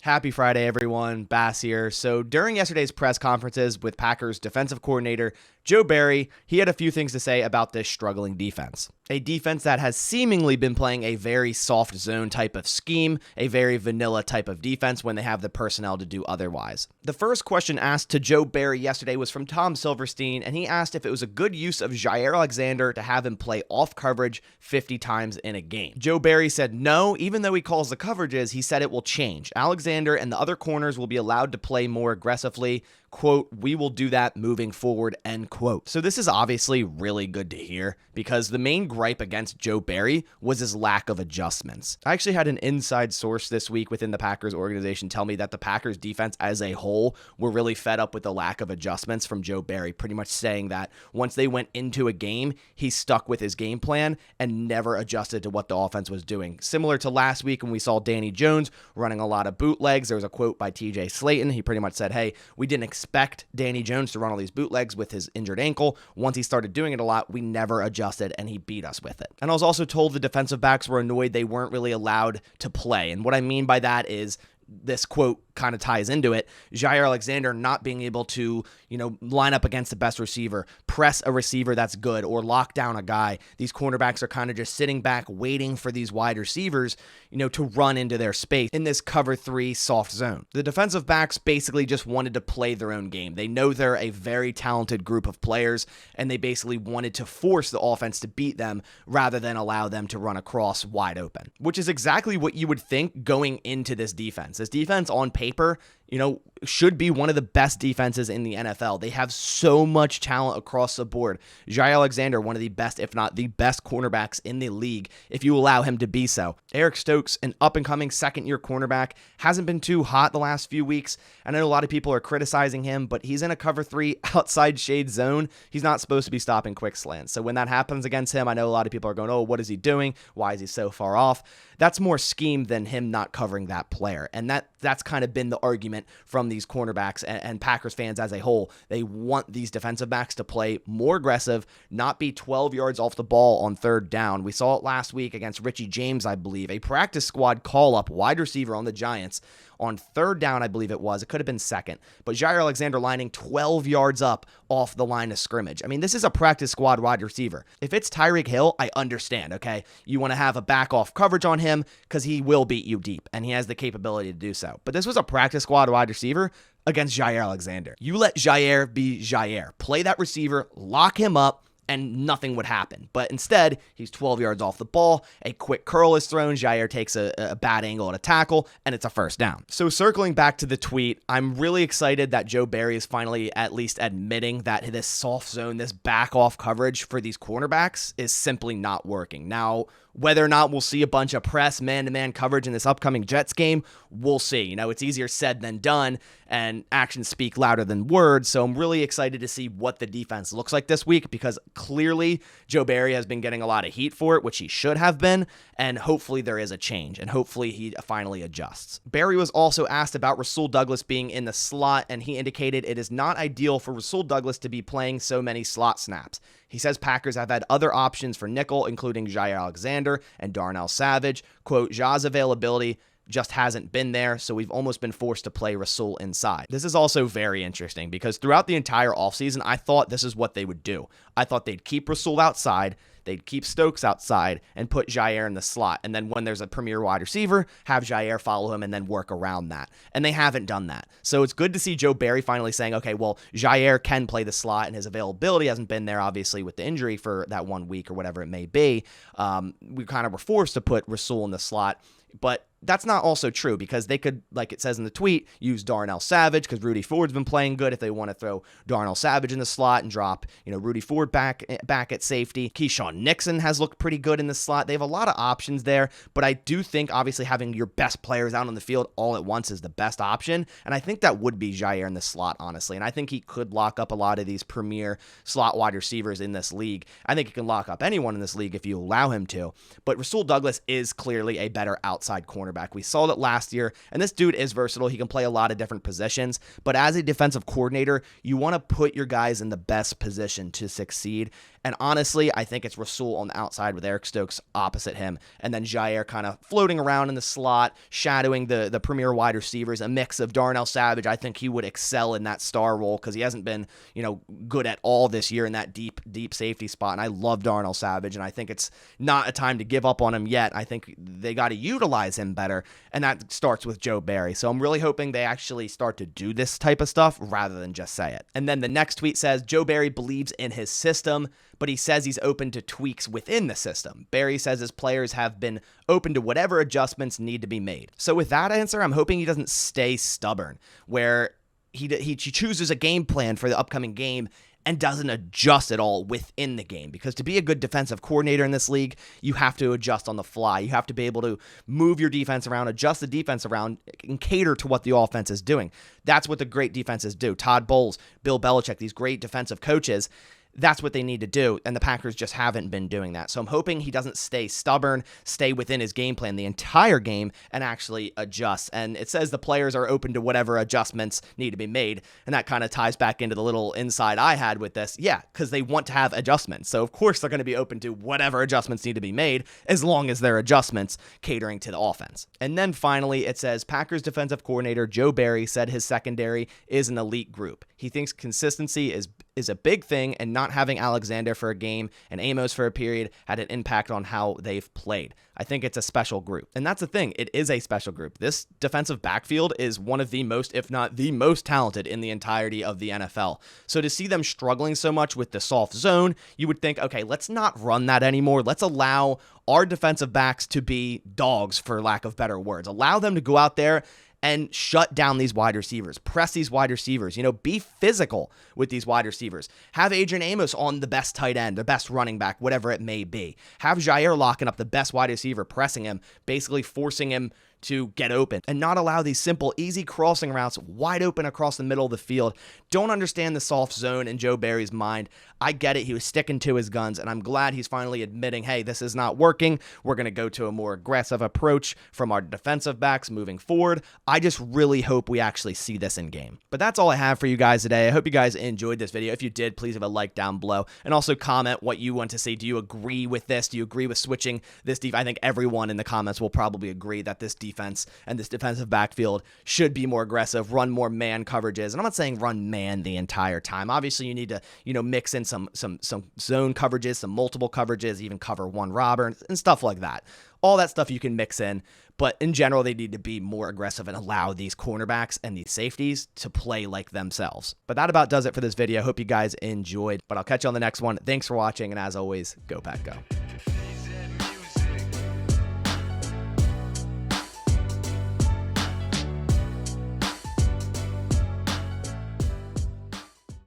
Happy Friday, everyone. Bass here. So during yesterday's press conferences with Packers defensive coordinator Joe Barry, he had a few things to say about this struggling defense. A defense that has seemingly been playing a very soft zone type of scheme, a very vanilla type of defense when they have the personnel to do otherwise. The first question asked to Joe Barry yesterday was from Tom Silverstein, and he asked if it was a good use of Jaire Alexander to have him play off coverage 50 times in a game. Joe Barry said no, even though he calls the coverages, he said it will change. Alexander and the other corners will be allowed to play more aggressively. Quote, "We will do that moving forward," end quote. So this is obviously really good to hear because the main gripe against Joe Barry was his lack of adjustments. I actually had an inside source this week within the Packers organization tell me that the Packers defense as a whole were really fed up with the lack of adjustments from Joe Barry, pretty much saying that once they went into a game, he stuck with his game plan and never adjusted to what the offense was doing. Similar to last week when we saw Danny Jones running a lot of bootlegs, there was a quote by TJ Slayton. He pretty much said, hey, we didn't expect Danny Jones to run all these bootlegs with his injured ankle. Once he started doing it a lot, we never adjusted and he beat us with it. And I was also told the defensive backs were annoyed they weren't really allowed to play. And what I mean by that is this quote kind of ties into it. Jaire Alexander not being able to, line up against the best receiver, press a receiver that's good, or lock down a guy. These cornerbacks are kind of just sitting back waiting for these wide receivers, to run into their space in this cover 3 soft zone. The defensive backs basically just wanted to play their own game. They know they're a very talented group of players, and they basically wanted to force the offense to beat them rather than allow them to run across wide open, which is exactly what you would think going into this defense. This defense on paper, should be one of the best defenses in the NFL. They have so much talent across the board. Jaire Alexander, one of the best, if not the best cornerbacks in the league, if you allow him to be so. Eric Stokes, an up-and-coming second-year cornerback, hasn't been too hot the last few weeks. I know a lot of people are criticizing him, but he's in a cover 3 outside shade zone. He's not supposed to be stopping quick slants. So when that happens against him, I know a lot of people are going, oh, what is he doing? Why is he so far off? That's more scheme than him not covering that player. And that's kind of been the argument from these cornerbacks and Packers fans as a whole. They want these defensive backs to play more aggressive, not be 12 yards off the ball on third down. We saw it last week against Richie James, I believe, a practice squad call-up wide receiver on the Giants on third down, I believe it was. It could have been second. But Jaire Alexander lining 12 yards up off the line of scrimmage. I mean, this is a practice squad wide receiver. If it's Tyreek Hill, I understand, okay? You want to have a back-off coverage on him because he will beat you deep, and he has the capability to do so. But this was a practice squad wide receiver against Jaire Alexander. You let Jaire be Jaire. Play that receiver, lock him up, and nothing would happen. But instead, he's 12 yards off the ball, a quick curl is thrown, Jaire takes a bad angle at a tackle, and it's a first down. So circling back to the tweet, I'm really excited that Joe Barry is finally at least admitting that this soft zone, this back-off coverage for these cornerbacks is simply not working. Now, whether or not we'll see a bunch of press man-to-man coverage in this upcoming Jets game, we'll see. It's easier said than done, and actions speak louder than words, so I'm really excited to see what the defense looks like this week because clearly Joe Barry has been getting a lot of heat for it, which he should have been, and hopefully there is a change, and hopefully he finally adjusts. Barry was also asked about Rasool Douglas being in the slot, and he indicated it is not ideal for Rasool Douglas to be playing so many slot snaps. He says Packers have had other options for nickel, including Jaire Alexander and Darnell Savage. Quote, Ja's availability just hasn't been there, so we've almost been forced to play Rasool inside. This is also very interesting because throughout the entire offseason, I thought this is what they would do. I thought they'd keep Rasool outside, they'd keep Stokes outside, and put Jaire in the slot. And then when there's a premier wide receiver, have Jaire follow him and then work around that. And they haven't done that. So it's good to see Joe Barry finally saying, okay, well, Jaire can play the slot, and his availability hasn't been there, obviously, with the injury for that 1 week or whatever it may be. We kind of were forced to put Rasool in the slot. But that's not also true because they could, like it says in the tweet, use Darnell Savage because Rudy Ford's been playing good if they want to throw Darnell Savage in the slot and drop, Rudy Ford back at safety. Keyshawn Nixon has looked pretty good in the slot. They have a lot of options there, but I do think obviously having your best players out on the field all at once is the best option, and I think that would be Jaire in the slot, honestly, and I think he could lock up a lot of these premier slot wide receivers in this league. I think he can lock up anyone in this league if you allow him to, but Rasool Douglas is clearly a better outside cornerback. We saw that last year, and this dude is versatile. He can play a lot of different positions, but as a defensive coordinator, you want to put your guys in the best position to succeed, And honestly, I think it's Rasool on the outside with Eric Stokes opposite him, and then Jair kind of floating around in the slot, shadowing the premier wide receivers, a mix of Darnell Savage. I think he would excel in that star role because he hasn't been, good at all this year in that deep safety spot. And I love Darnell Savage, and I think it's not a time to give up on him yet. I think they got to utilize him better, and that starts with Joe Barry. So I'm really hoping they actually start to do this type of stuff rather than just say it. And then the next tweet says, Joe Barry believes in his system, but he says he's open to tweaks within the system. Barry says his players have been open to whatever adjustments need to be made. So with that answer, I'm hoping he doesn't stay stubborn, where he chooses a game plan for the upcoming game and doesn't adjust at all within the game. Because to be a good defensive coordinator in this league, you have to adjust on the fly. You have to be able to move your defense around, adjust the defense around, and cater to what the offense is doing. That's what the great defenses do. Todd Bowles, Bill Belichick, these great defensive coaches, that's what they need to do, and the Packers just haven't been doing that. So I'm hoping he doesn't stay stubborn, stay within his game plan the entire game, and actually adjust. And it says the players are open to whatever adjustments need to be made, and that kind of ties back into the little insight I had with this. Yeah, because they want to have adjustments. So of course they're going to be open to whatever adjustments need to be made, as long as they're adjustments catering to the offense. And then finally, it says Packers defensive coordinator Joe Barry said his secondary is an elite group. He thinks consistency is a big thing, and not having Alexander for a game and Amos for a period had an impact on how they've played. I think it's a special group. And that's the thing. It is a special group. This defensive backfield is one of the most, if not the most talented in the entirety of the NFL. So to see them struggling so much with the soft zone, you would think, okay, let's not run that anymore. Let's allow our defensive backs to be dogs, for lack of better words. Allow them to go out there and shut down these wide receivers, press these wide receivers, be physical with these wide receivers. Have Adrian Amos on the best tight end, the best running back, whatever it may be. Have Jair locking up the best wide receiver, pressing him, basically forcing him to get open, and not allow these simple, easy crossing routes wide open across the middle of the field. Don't understand the soft zone in Joe Barry's mind. I get it. He was sticking to his guns, and I'm glad he's finally admitting, hey, this is not working. We're going to go to a more aggressive approach from our defensive backs moving forward. I just really hope we actually see this in game. But that's all I have for you guys today. I hope you guys enjoyed this video. If you did, please have a like down below, and also comment what you want to see. Do you agree with this? Do you agree with switching this defense? I think everyone in the comments will probably agree that this defense and this defensive backfield should be more aggressive, run more man coverages. And I'm not saying run man the entire time. Obviously, you need to, mix in some zone coverages, some multiple coverages, even cover one robber and stuff like that. All that stuff you can mix in, but in general, they need to be more aggressive and allow these cornerbacks and these safeties to play like themselves. But that about does it for this video. Hope you guys enjoyed, but I'll catch you on the next one. Thanks for watching, and as always, go Pack Go.